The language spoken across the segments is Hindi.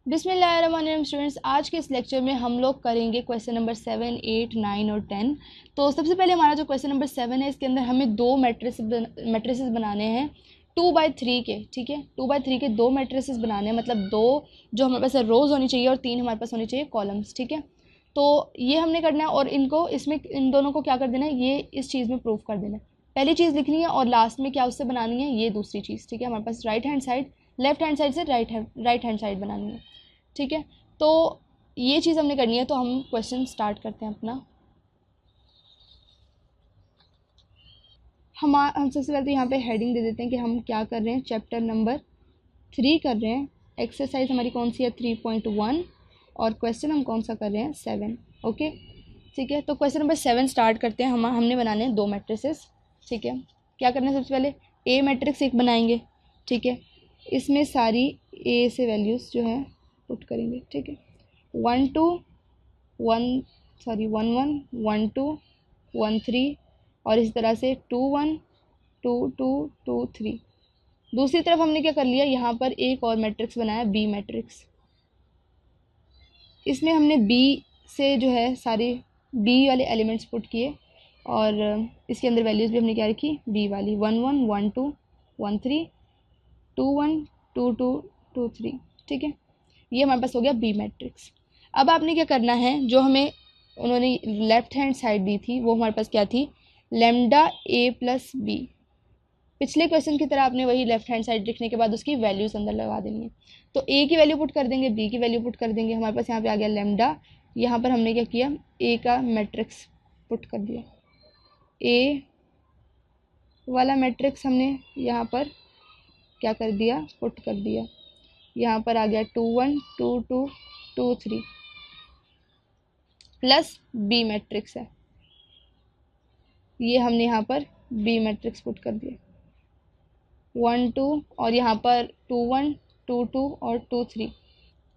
बिस्मिल्लाहिर्रहमानिर्रहीम स्टूडेंट्स, आज के इस लेक्चर में हम लोग करेंगे क्वेश्चन नंबर 7, 8, 9 और 10। तो सबसे पहले हमारा जो क्वेश्चन नंबर 7 है, इसके अंदर हमें दो मैट्रिसेस बनाने हैं 2/3 के। ठीक है, 2/3 के दो मैट्रिसेस बनाने हैं, मतलब दो जो हमारे पास रोज़ होनी चाहिए और 3 हमारे पास होनी चाहिए कॉलम्स। ठीक है, तो ये हमने करना है और इनको इसमें इन दोनों को क्या कर देना है, ये इस चीज़ में प्रूफ कर देना है। पहली चीज़ लिखनी है और लास्ट में क्या उससे बनानी है, ये दूसरी चीज़। ठीक है, हमारे पास right hand side, left hand side से राइट हैंड साइड बनानी है। ठीक है, तो ये चीज़ हमने करनी है। तो हम क्वेश्चन स्टार्ट करते हैं अपना। हम सबसे पहले तो यहाँ पे हेडिंग दे देते हैं कि हम क्या कर रहे हैं, चैप्टर नंबर 3 कर रहे हैं। एक्सरसाइज हमारी कौन सी है, 3.1, और क्वेश्चन हम कौन सा कर रहे हैं, 7। ओके, ठीक है, तो क्वेश्चन नंबर 7 स्टार्ट करते हैं। हमने बनाने हैं दो मैट्रिसेस। ठीक है, क्या करना है, सबसे पहले ए मैट्रिक्स एक बनाएंगे। ठीक है, इसमें सारी ए से वैल्यूज़ जो है पुट करेंगे। ठीक है, 1 2 1 1 1 1 2 1 3, और इस तरह से 2 1 2 2 2 3। दूसरी तरफ हमने क्या कर लिया, यहाँ पर एक और मैट्रिक्स बनाया, बी मैट्रिक्स। इसमें हमने बी से जो है सारे बी वाले एलिमेंट्स पुट किए, और इसके अंदर वैल्यूज़ भी हमने क्या रखी, बी वाली, 1 1 1 2 1 3 2 1 2 2 2 3। ठीक है, ये हमारे पास हो गया बी मैट्रिक्स। अब आपने क्या करना है, जो हमें उन्होंने लेफ्ट हैंड साइड दी थी वो हमारे पास क्या थी, लेमडा ए प्लस बी। पिछले क्वेश्चन की तरह आपने वही लेफ्ट हैंड साइड लिखने के बाद उसकी वैल्यूज अंदर लगा देनी है। तो ए की वैल्यू पुट कर देंगे, बी की वैल्यू पुट कर देंगे। हमारे पास यहाँ पे आ गया लेमडा। यहाँ पर हमने क्या किया, ए का मैट्रिक्स पुट कर दिया। ए वाला मैट्रिक्स हमने यहाँ पर क्या कर दिया, पुट कर दिया। यहाँ पर आ गया 2 1 2 2 2 3 प्लस बी मैट्रिक्स है, ये हमने यहाँ पर बी मैट्रिक्स पुट कर दिया, 1 2, और यहाँ पर 2 1 2 2 और 2 3,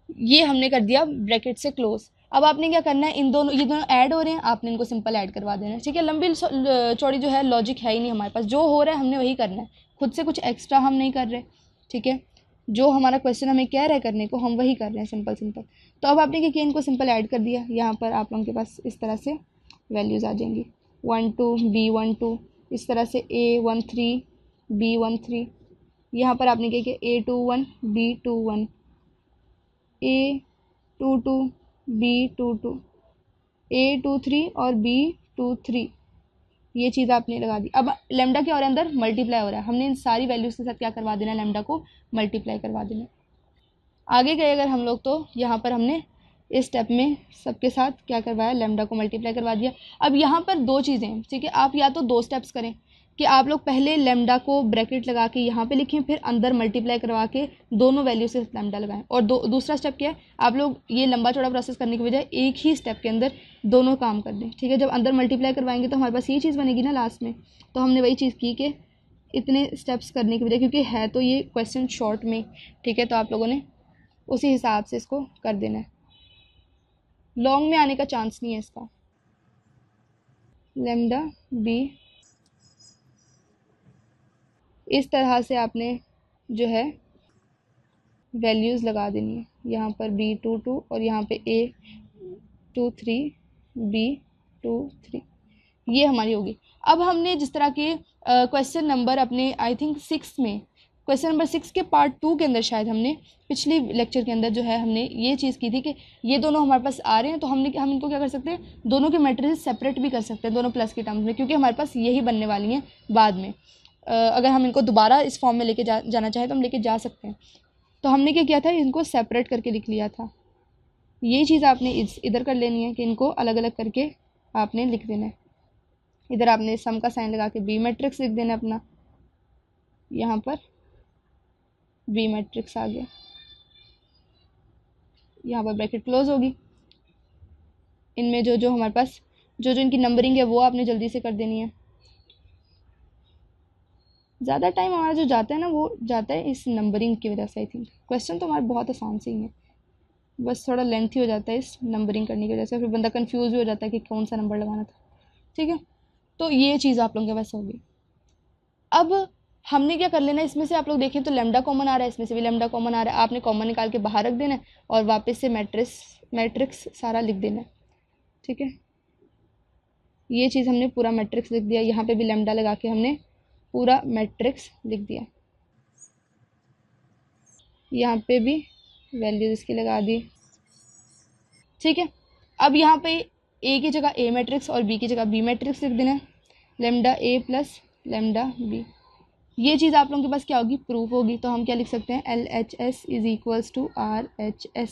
ये हमने कर दिया ब्रैकेट से क्लोज। अब आपने क्या करना है, इन दोनों, ये दोनों ऐड हो रहे हैं, आपने इनको सिंपल ऐड करवा देना है। ठीक है, लंबी चौड़ी जो है लॉजिक है ही नहीं हमारे पास, जो हो रहा है हमने वही करना है, खुद से कुछ एक्स्ट्रा हम नहीं कर रहे। ठीक है, जो हमारा क्वेश्चन हमें कह रहा है करने को, हम वही कर रहे हैं, सिंपल सिंपल। तो अब आपने क्या किया, इनको सिंपल ऐड कर दिया। यहाँ पर आप लोगों के पास इस तरह से वैल्यूज़ आ जाएंगी, 1 2 बी 1 2, इस तरह से ए 1 3 बी 1 3। यहाँ पर आपने क्या किया, ए 2 1 बी 2 1, ए 2 2 बी 2 2, ए 2 3 और बी 2 3, ये चीज़ आपने लगा दी। अब लेमडा के और अंदर मल्टीप्लाई हो रहा है, हमने इन सारी वैल्यूज़ के साथ क्या करवा देना, लेमडा को मल्टीप्लाई करवा देना। आगे गए अगर हम लोग, तो यहाँ पर हमने इस स्टेप में सबके साथ क्या करवाया, लेमडा को मल्टीप्लाई करवा दिया। अब यहाँ पर दो चीज़ें हैं। ठीक है, आप या तो दो स्टेप्स करें कि आप लोग पहले लेमडा को ब्रैकेट लगा के यहाँ पे लिखें, फिर अंदर मल्टीप्लाई करवा के दोनों वैल्यू से लेमडा लगाएं। और दूसरा स्टेप क्या है, आप लोग ये लंबा चौड़ा प्रोसेस करने की बजाय एक ही स्टेप के अंदर दोनों काम कर दें। ठीक है, जब अंदर मल्टीप्लाई करवाएंगे तो हमारे पास ये चीज़ बनेगी ना लास्ट में। तो हमने वही चीज़ की कि इतने स्टेप्स करने की बजाय, क्योंकि है तो ये क्वेश्चन शॉर्ट में, ठीक है, तो आप लोगों ने उसी हिसाब से इसको कर देना है, लॉन्ग में आने का चांस नहीं है इसका। लेमडा बी, इस तरह से आपने जो है वैल्यूज़ लगा देनी है। यहाँ पर बी 2 2 और यहाँ पे ए 2 3 बी 2 3, ये हमारी होगी। अब हमने जिस तरह के क्वेश्चन नंबर अपने आई थिंक 6 में, क्वेश्चन नंबर 6 के पार्ट 2 के अंदर शायद हमने पिछली लेक्चर के अंदर जो है हमने ये चीज़ की थी कि ये दोनों हमारे पास आ रहे हैं, तो हम इनको क्या कर सकते हैं, दोनों के मैट्रिसेस सेपरेट भी कर सकते हैं दोनों प्लस के टर्म्स में, क्योंकि हमारे पास यही बनने वाली हैं बाद में। अगर हम इनको दोबारा इस फॉर्म में लेके जाना चाहें तो हम लेके जा सकते हैं। तो हमने क्या किया था, इनको सेपरेट करके लिख लिया था। यही चीज़ आपने इधर कर लेनी है कि इनको अलग अलग करके आपने लिख देना है। इधर आपने सम का साइन लगा के बी मैट्रिक्स लिख देना अपना, यहाँ पर बी मैट्रिक्स आ गया, यहाँ पर ब्रैकेट क्लोज होगी। इनमें जो हमारे पास जो इनकी नंबरिंग है वो आपने जल्दी से कर देनी है। ज़्यादा टाइम हमारा जो जाता है ना, वो जाता है इस नंबरिंग की वजह से। आई थिंक क्वेश्चन तो हमारे बहुत आसान से ही है, बस थोड़ा लेंथी हो जाता है इस नंबरिंग करने की वजह से, फिर बंदा कंफ्यूज भी हो जाता है कि कौन सा नंबर लगाना था। ठीक है, तो ये चीज़ आप लोगों के पास होगी। अब हमने क्या कर लेना, इसमें से आप लोग देखें तो लेमडा कॉमन आ रहा है, इसमें से भी लेमडा कॉमन आ रहा है, आपने कॉमन निकाल के बाहर रख देना है और वापस से मैट्रिक्स सारा लिख देना है। ठीक है, ये चीज़ हमने पूरा मैट्रिक्स लिख दिया, यहाँ पे भी लेमडा लगा के हमने पूरा मैट्रिक्स लिख दिया, यहाँ पे भी वैल्यूज इसकी लगा दी। ठीक है, अब यहाँ पे ए की जगह ए मैट्रिक्स और बी की जगह बी मैट्रिक्स लिख देना है, lambda A plus lambda B. ये चीज़ आप लोगों के पास क्या होगी, प्रूफ होगी। तो हम क्या लिख सकते हैं, LHS is equals to RHS।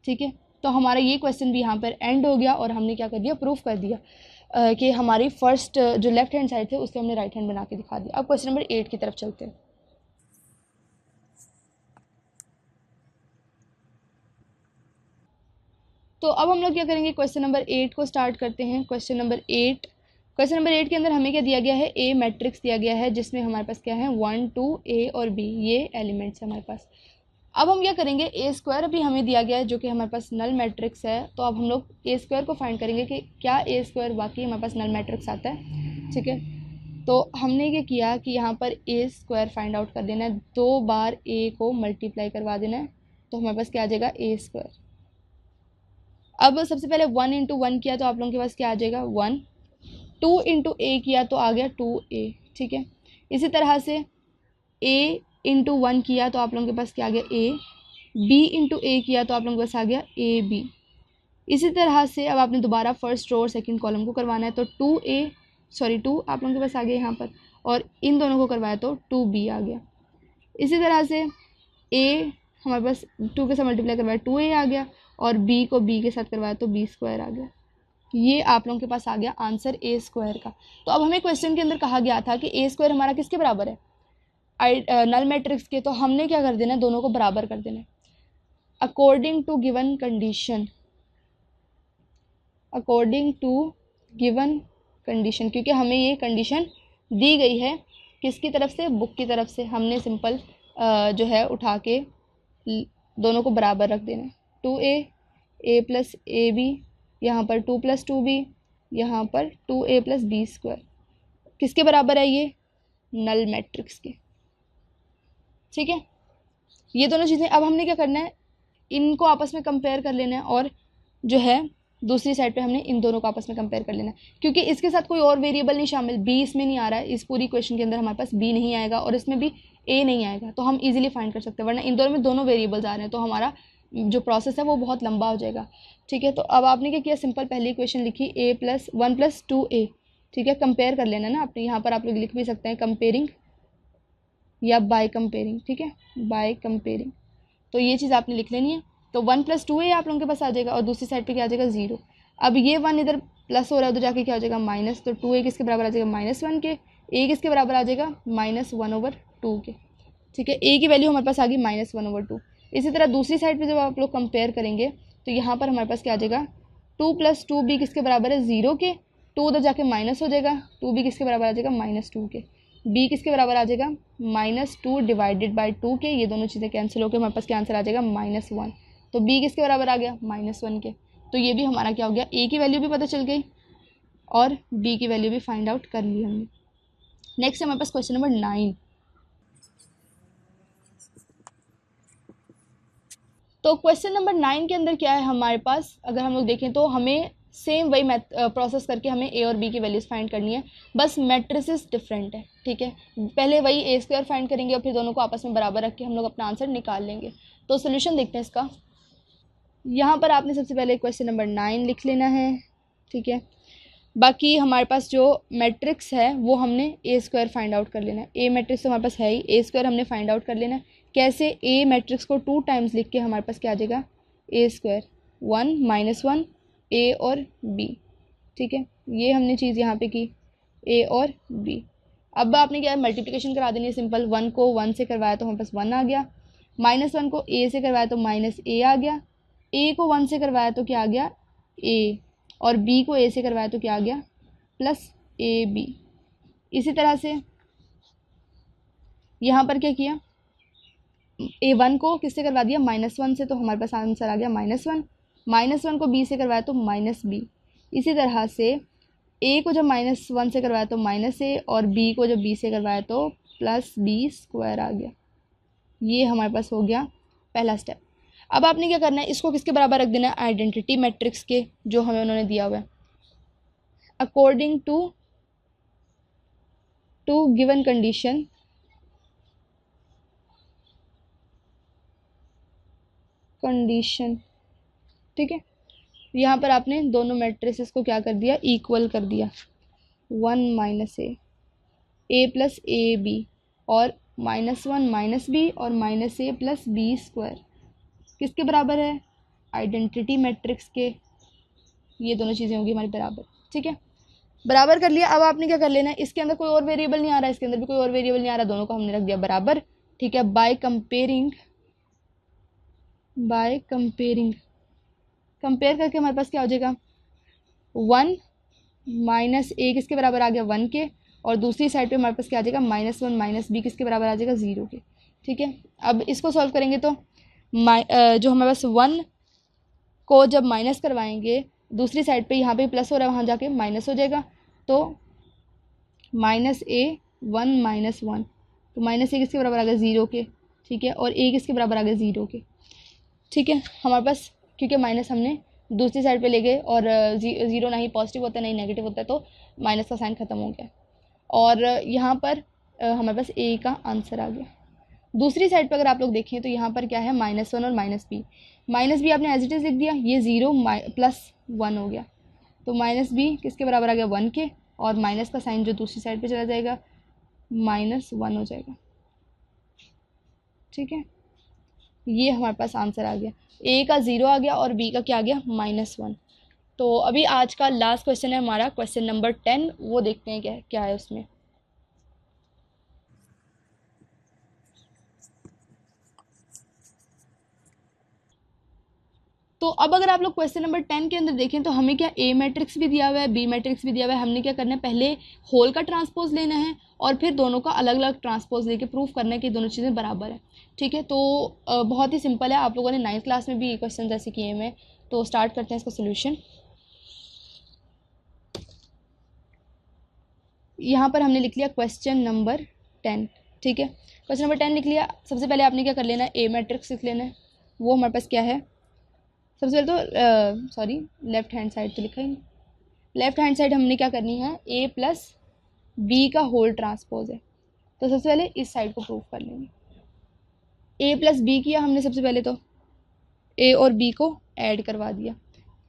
ठीक है, तो हमारा ये क्वेश्चन भी यहाँ पर एंड हो गया और हमने क्या कर दिया, प्रूफ कर दिया कि हमारी फर्स्ट जो लेफ्ट हैंड साइड थे उससे हमने राइट हैंड बना के दिखा दिया। अब क्वेश्चन नंबर 8 की तरफ चलते हैं। तो अब हम लोग क्या करेंगे, क्वेश्चन नंबर 8 को स्टार्ट करते हैं। क्वेश्चन नंबर 8 के अंदर हमें क्या दिया गया है, ए मैट्रिक्स दिया गया है जिसमें हमारे पास क्या है 1 2 ए और बी, ये एलिमेंट्स है हमारे पास। अब हम क्या करेंगे, ए स्क्वायर भी हमें दिया गया है जो कि हमारे पास नल मैट्रिक्स है। तो अब हम लोग ए स्क्वायर को फाइंड करेंगे कि क्या ए स्क्वायर वाकई हमारे पास नल मैट्रिक्स आता है। ठीक है, तो हमने क्या किया कि यहाँ पर ए स्क्वायर फाइंड आउट कर देना है, 2 बार ए को मल्टीप्लाई करवा देना है, तो हमारे पास क्या आ जाएगा ए स्क्वायर। अब सबसे पहले 1 इंटू 1 किया तो आप लोगों के पास क्या आ जाएगा 1, 2 इंटू ए किया तो आ गया 2a। ठीक है, इसी तरह से a इंटू 1 किया तो आप लोगों के पास क्या आ गया a, b इंटू ए किया तो आप लोगों के पास आ गया ab। इसी तरह से अब आपने दोबारा फर्स्ट रो और सेकंड कॉलम को करवाना है, तो 2 आप लोगों के पास आ गया यहाँ पर, और इन दोनों को करवाया तो 2b आ गया। इसी तरह से a हमारे पास 2 के साथ मल्टीप्लाई करवाया 2a आ गया, और b को b के साथ करवाया तो b स्क्वायर आ गया। ये आप लोगों के पास आ गया आंसर ए स्क्वायर का। तो अब हमें क्वेश्चन के अंदर कहा गया था कि ए स्क्वायर हमारा किसके बराबर है, नल मैट्रिक्स के। तो हमने क्या कर देना है, दोनों को बराबर कर देना है अकॉर्डिंग टू गिवन कंडीशन, क्योंकि हमें ये कंडीशन दी गई है किसकी तरफ से, बुक की तरफ से। हमने सिंपल जो है उठा के दोनों को बराबर रख देना है, 2a प्लस ए बी, यहाँ पर 2 प्लस 2b, यहाँ पर 2a प्लस बी स्क्वायर, किसके बराबर है ये, नल मैट्रिक्स के। ठीक है, ये दोनों चीज़ें अब हमने क्या करना है, इनको आपस में कंपेयर कर लेना है, और जो है दूसरी साइड पे हमने इन दोनों को आपस में कंपेयर कर लेना है, क्योंकि इसके साथ कोई और वेरिएबल नहीं शामिल, बी इसमें नहीं आ रहा है, इस पूरी क्वेश्चन के अंदर हमारे पास बी नहीं आएगा और इसमें भी ए नहीं आएगा, तो हम इजीली फाइंड कर सकते हैं। वरना इन दोनों में दोनों वेरिएबल्स आ रहे हैं तो हमारा जो प्रोसेस है वो बहुत लंबा हो जाएगा। ठीक है, तो अब आपने क्या किया, सिंपल पहली इक्वेशन लिखी a प्लस 1 प्लस 2a। ठीक है, कंपेयर कर लेना ना आपने, यहाँ पर आप लोग लिख भी सकते हैं कंपेयरिंग या बाय कंपेयरिंग। ठीक है, बाय कंपेयरिंग, तो ये चीज़ आपने लिख लेनी है। तो 1 प्लस 2a आप लोगों के पास आ जाएगा और दूसरी साइड पे क्या आ जाएगा 0। अब ये 1 इधर प्लस हो रहा है उधर जाके क्या हो जाएगा माइनस, तो 2a किसके बराबर आ जाएगा -1 के, a किसके बराबर आ जाएगा -1/2 के। ठीक है, a की वैल्यू हमारे पास आ गई -1/2। इसी तरह दूसरी साइड पे जब आप लोग कंपेयर करेंगे तो यहाँ पर हमारे पास क्या आ जाएगा 2 प्लस 2b किसके बराबर है 0 के, 2 उधर जाके माइनस हो जाएगा, 2b किसके बराबर आ जाएगा -2 के, b किसके बराबर आ जाएगा -2 डिवाइडेड बाई 2 के, ये दोनों चीज़ें कैंसिल होकर हमारे पास क्या आंसर आ जाएगा -1। तो b किसके बराबर आ गया -1 के। तो ये भी हमारा क्या हो गया, a की वैल्यू भी पता चल गई और b की वैल्यू भी फाइंड आउट कर ली हमने। नेक्स्ट हमारे पास क्वेश्चन नंबर 9। तो क्वेश्चन नंबर 9 के अंदर क्या है हमारे पास, अगर हम लोग देखें तो हमें सेम वही प्रोसेस करके हमें ए और बी की वैल्यूज़ फाइंड करनी है, बस मैट्रिसेस डिफरेंट है। ठीक है, पहले वही ए स्क्वायर फाइंड करेंगे और फिर दोनों को आपस में बराबर रख के हम लोग अपना आंसर निकाल लेंगे। तो सोल्यूशन देखते हैं इसका। यहाँ पर आपने सबसे पहले क्वेश्चन नंबर 9 लिख लेना है। ठीक है, बाकी हमारे पास जो मैट्रिक्स है वो हमने ए स्क्वायर फाइंड आउट कर लेना है। ए मैट्रिक्स तो हमारे पास है ही, ए स्क्वायर हमने फाइंड आउट कर लेना है। कैसे, ए मैट्रिक्स को 2 टाइम्स लिख के हमारे पास क्या आ जाएगा ए स्क्वायर 1 -1 ए और बी। ठीक है, ये हमने चीज़ यहाँ पे की ए और बी। अब आपने क्या मल्टीप्लिकेशन करा देनी है सिंपल, 1 को 1 से करवाया तो हमारे पास 1 आ गया, -1 को ए से करवाया तो -a आ गया, ए को 1 से करवाया तो क्या आ गया a, और b को a से करवाया तो क्या आ गया +ab। इसी तरह से यहाँ पर क्या किया, a1 को किससे करवा दिया -1 से, तो हमारे पास आंसर आ गया -1, -1 को b से करवाया तो -b। इसी तरह से a को जब -1 से करवाया तो -a और b को जब b से करवाया तो प्लस बी स्क्वायर आ गया। ये हमारे पास हो गया पहला स्टेप। अब आपने क्या करना है, इसको किसके बराबर रख देना है, आइडेंटिटी मैट्रिक्स के, जो हमें उन्होंने दिया हुआ है। अकॉर्डिंग टू गिवन कंडीशन ठीक है। यहाँ पर आपने दोनों मैट्रिसेस को क्या कर दिया, इक्वल कर दिया। 1 minus a plus a b और -1 माइनस बी और minus a plus b square किसके बराबर है, आइडेंटिटी मैट्रिक्स के। ये दोनों चीज़ें होंगी हमारी बराबर। ठीक है, बराबर कर लिया। अब आपने क्या कर लेना है, इसके अंदर कोई और वेरिएबल नहीं आ रहा, इसके अंदर भी कोई और वेरिएबल नहीं आ रहा, दोनों को हमने रख दिया बराबर। ठीक है, बाय कंपेयरिंग कंपेयर करके हमारे पास क्या हो जाएगा, 1 माइनस ए किसके बराबर आ गया, 1 के, और दूसरी साइड पे हमारे पास क्या आ जाएगा, -1 माइनस बी किसके बराबर आ जाएगा, 0 के। ठीक है, अब इसको सॉल्व करेंगे तो जो हमारे पास 1 को जब माइनस करवाएंगे दूसरी साइड पे, यहाँ पे प्लस हो रहा है, वहाँ जाके माइनस हो जाएगा। तो -a 1 माइनस 1, तो -a किसके बराबर आ गया, 0 के। ठीक है, और a किसके बराबर आ गया, 0 के। ठीक है, हमारे पास क्योंकि माइनस हमने दूसरी साइड पे ले गए और 0 ना ही पॉजिटिव होता है ना ही नेगेटिव होता है, तो माइनस का साइन खत्म हो गया और यहाँ पर हमारे पास a का आंसर आ गया। दूसरी साइड पर अगर आप लोग देखें तो यहाँ पर क्या है, -1 और माइनस बी आपने एज इट इज़ लिख दिया, ये 0 प्लस 1 हो गया, तो -b किसके बराबर आ गया, 1 के, और माइनस का साइन जो दूसरी साइड पे चला जाएगा -1 हो जाएगा। ठीक है, ये हमारे पास आंसर आ गया, a का 0 आ गया और b का क्या आ गया, -1। तो अभी आज का लास्ट क्वेश्चन है हमारा, क्वेश्चन नंबर 10, वो देखते हैं क्या है उसमें। तो अब अगर आप लोग क्वेश्चन नंबर 10 के अंदर देखें तो हमें क्या ए मैट्रिक्स भी दिया हुआ है, बी मैट्रिक्स भी दिया हुआ है। हमने क्या करना है, पहले होल का ट्रांसपोज लेना है और फिर दोनों का अलग अलग ट्रांसपोज लेके प्रूफ करना है कि दोनों चीज़ें बराबर है। ठीक है, तो बहुत ही सिंपल है, आप लोगों ने 9th क्लास में भी क्वेश्चन ऐसे किए हुए हैं। तो स्टार्ट करते हैं इसका सोल्यूशन। यहाँ पर हमने लिख लिया क्वेश्चन नंबर 10। ठीक है, क्वेश्चन नंबर 10 लिख लिया। सबसे पहले आपने क्या कर लेना है, ए मैट्रिक्स लिख लेना है। वो हमारे पास क्या है, सबसे पहले तो लेफ्ट हैंड साइड तो लिखा ही नहीं, लेफ्ट हैंड साइड हमने क्या करनी है, a प्लस बी का होल ट्रांसपोज है। तो सबसे पहले इस साइड को प्रूफ कर लेंगे। a प्लस बी किया हमने, सबसे पहले तो a और b को ऐड करवा दिया।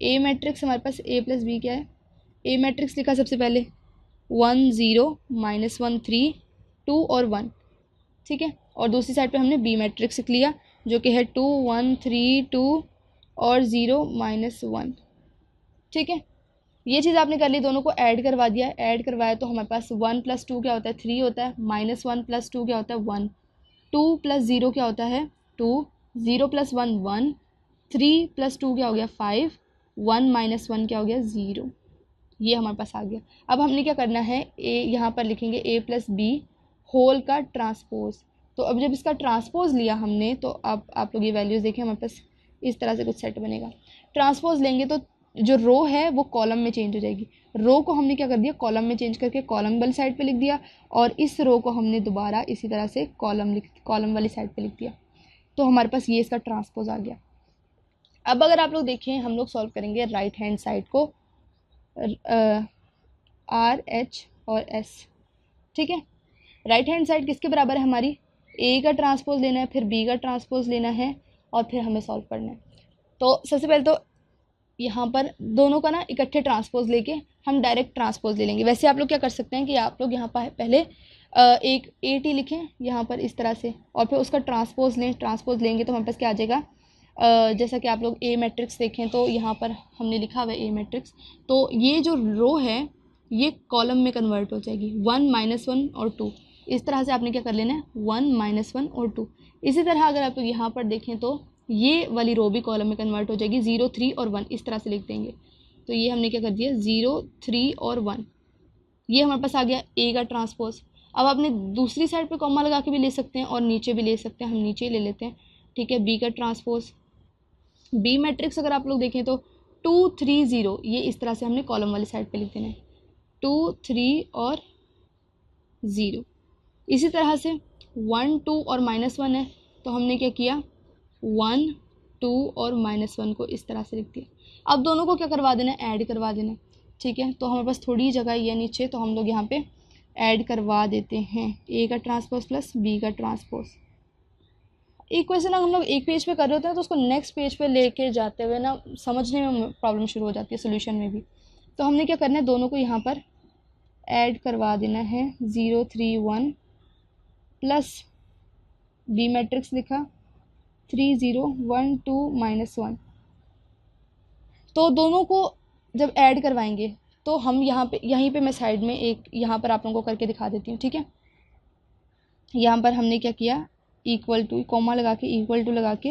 a मैट्रिक्स हमारे पास a प्लस बी क्या है, a मैट्रिक्स लिखा सबसे पहले 1 0 -1 3 2 और 1। ठीक है, और दूसरी साइड पे हमने b मैट्रिक्स लिख लिया जो कि है 2 1 3 2 और 0 -1। ठीक है, ये चीज़ आपने कर ली, दोनों को ऐड करवा दिया। ऐड करवाया तो हमारे पास 1 + 2 क्या होता है, 3 होता है, -1 + 2 क्या होता है, 1, 2 + 0 क्या होता है, 2, 0 + 1 1, 3 + 2 क्या हो गया, 5, 1 - 1 क्या हो गया, 0। ये हमारे पास आ गया। अब हमने क्या करना है, ए यहाँ पर लिखेंगे a + b होल का ट्रांसपोज। तो अब जब इसका ट्रांसपोज लिया हमने तो अब आप लोग ये वैल्यूज़ देखें, हमारे पास इस तरह से कुछ सेट बनेगा। ट्रांसपोज लेंगे तो जो रो है वो कॉलम में चेंज हो जाएगी। रो को हमने क्या कर दिया, कॉलम में चेंज करके कॉलम वाली साइड पे लिख दिया, और इस रो को हमने दोबारा इसी तरह से कॉलम वाली साइड पे लिख दिया। तो हमारे पास ये इसका ट्रांसपोज आ गया। अब अगर आप लोग देखें, हम लोग सॉल्व करेंगे राइट हैंड साइड को, आर एच और एस। ठीक है, राइट हैंड साइड किसके बराबर है हमारी, ए का ट्रांसपोज लेना है, फिर बी का ट्रांसपोज लेना है, और फिर हमें सॉल्व करना है। तो सबसे पहले तो यहाँ पर दोनों का ना इकट्ठे ट्रांसपोज लेके हम डायरेक्ट ट्रांसपोज ले लेंगे। वैसे आप लोग क्या कर सकते हैं कि आप लोग यहाँ पर पहले एक ए टी लिखें यहाँ पर इस तरह से, और फिर उसका ट्रांसपोज लें। ट्रांसपोज लेंगे तो हमारे पास क्या आ जाएगा, जैसा कि आप लोग ए मैट्रिक्स देखें तो यहाँ पर हमने लिखा हुआ है ए मैट्रिक्स, तो ये जो रो है ये कॉलम में कन्वर्ट हो जाएगी, 1 -1 और 2। इस तरह से आपने क्या कर लेना है, 1 -1 और 2। इसी तरह अगर आप लोग यहाँ पर देखें तो ये वाली रो भी कॉलम में कन्वर्ट हो जाएगी, 0 3 और 1 इस तरह से लिख देंगे। तो ये हमने क्या कर दिया, 0 3 और 1। ये हमारे पास आ गया ए का ट्रांसपोज। अब आपने दूसरी साइड पे कॉमा लगा के भी ले सकते हैं और नीचे भी ले सकते हैं, हम नीचे ही ले लेते हैं। ठीक है, बी का ट्रांसपोज, बी मैट्रिक्स अगर आप लोग देखें तो 2 3 0, ये इस तरह से हमने कॉलम वाली साइड पे लिख देना है, 2 3 और 0। इसी तरह से 1 2 और -1 है, तो हमने क्या किया, 1 2 और -1 को इस तरह से लिख दिया। अब दोनों को क्या करवा देना है, ऐड करवा देना है। ठीक है, तो हमारे पास थोड़ी जगह ये नीचे, तो हम लोग यहाँ पे ऐड करवा देते हैं ए का ट्रांसपोज प्लस बी का ट्रांसपोज। इक्वेशन हम लोग एक पेज पे कर रहे होते हैं तो उसको नेक्स्ट पेज पे लेके जाते हुए ना समझने में प्रॉब्लम शुरू हो जाती है, सोल्यूशन में भी। तो हमने क्या करना है, दोनों को यहाँ पर ऐड करवा देना है, 0 3 1 प्लस बी मैट्रिक्स लिखा 3 0 1 2 -1। तो दोनों को जब ऐड करवाएंगे तो हम यहाँ पे, यहीं पे मैं साइड में एक यहाँ पर आप लोगों को करके दिखा देती हूँ। ठीक है, यहाँ पर हमने क्या किया, इक्वल टू, कॉमा लगा के इक्वल टू लगा के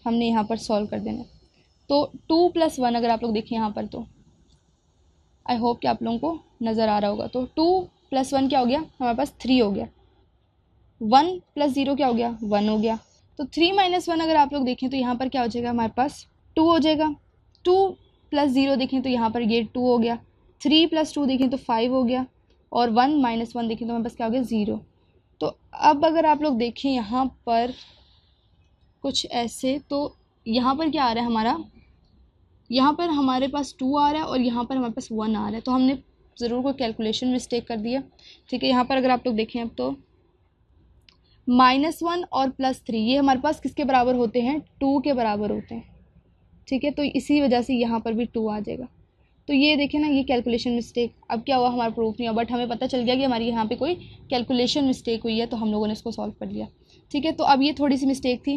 हमने यहाँ पर सॉल्व कर देना। तो 2 + 1 अगर आप लोग देखें यहाँ पर, तो आई होप कि आप लोगों को नज़र आ रहा होगा। तो 2 + 1 क्या हो गया, हमारे पास 3 हो गया। 1 + 0 क्या हो गया, 1 हो गया। तो 3 - 1 अगर आप लोग देखें तो यहाँ पर क्या हो जाएगा, हमारे पास 2 हो जाएगा। 2 + 0 देखें तो यहाँ पर ये 2 हो गया। 3 + 2 देखें तो 5 हो गया। और 1 - 1 देखें तो हमारे पास क्या हो गया, 0। तो अब अगर आप लोग देखें यहाँ पर कुछ ऐसे, तो यहाँ पर क्या आ रहा है हमारा, यहाँ पर हमारे पास 2 आ रहा है और यहाँ पर हमारे पास 1 आ रहा है। तो हमने ज़रूर कोई कैलकुलेशन मिस्टेक कर दिया। ठीक है, यहाँ पर अगर आप लोग देखें अब, तो -1 और +3 ये हमारे पास किसके बराबर होते हैं, 2 के बराबर होते हैं। ठीक है, तो इसी वजह से यहाँ पर भी 2 आ जाएगा। तो ये देखें ना, ये कैलकुलेशन मिस्टेक, अब क्या हुआ, हमारा प्रूफ नहीं हुआ, बट हमें पता चल गया कि हमारी यहाँ पे कोई कैलकुलेशन मिस्टेक हुई है, तो हम लोगों ने इसको सॉल्व कर लिया। ठीक है, तो अब ये थोड़ी सी मिस्टेक थी,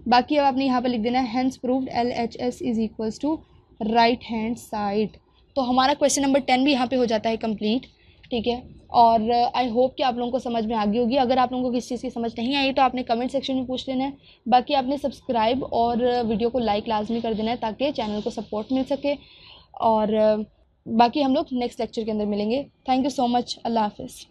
बाकी अब आपने यहाँ पर लिख देना है hence proved LHS is equals to right hand side. तो हमारा क्वेश्चन नंबर 10 भी यहाँ पे हो जाता है कंप्लीट। ठीक है, और आई होप कि आप लोगों को समझ में आ गई होगी। अगर आप लोगों को किसी चीज़ की समझ नहीं आई तो आपने कमेंट सेक्शन में पूछ लेना है। बाकी आपने सब्सक्राइब और वीडियो को लाइक लाजमी कर देना है ताकि चैनल को सपोर्ट मिल सके। और बाकी हम लोग नेक्स्ट लेक्चर के अंदर मिलेंगे। Thank you so much. अल्लाह हाफिज़।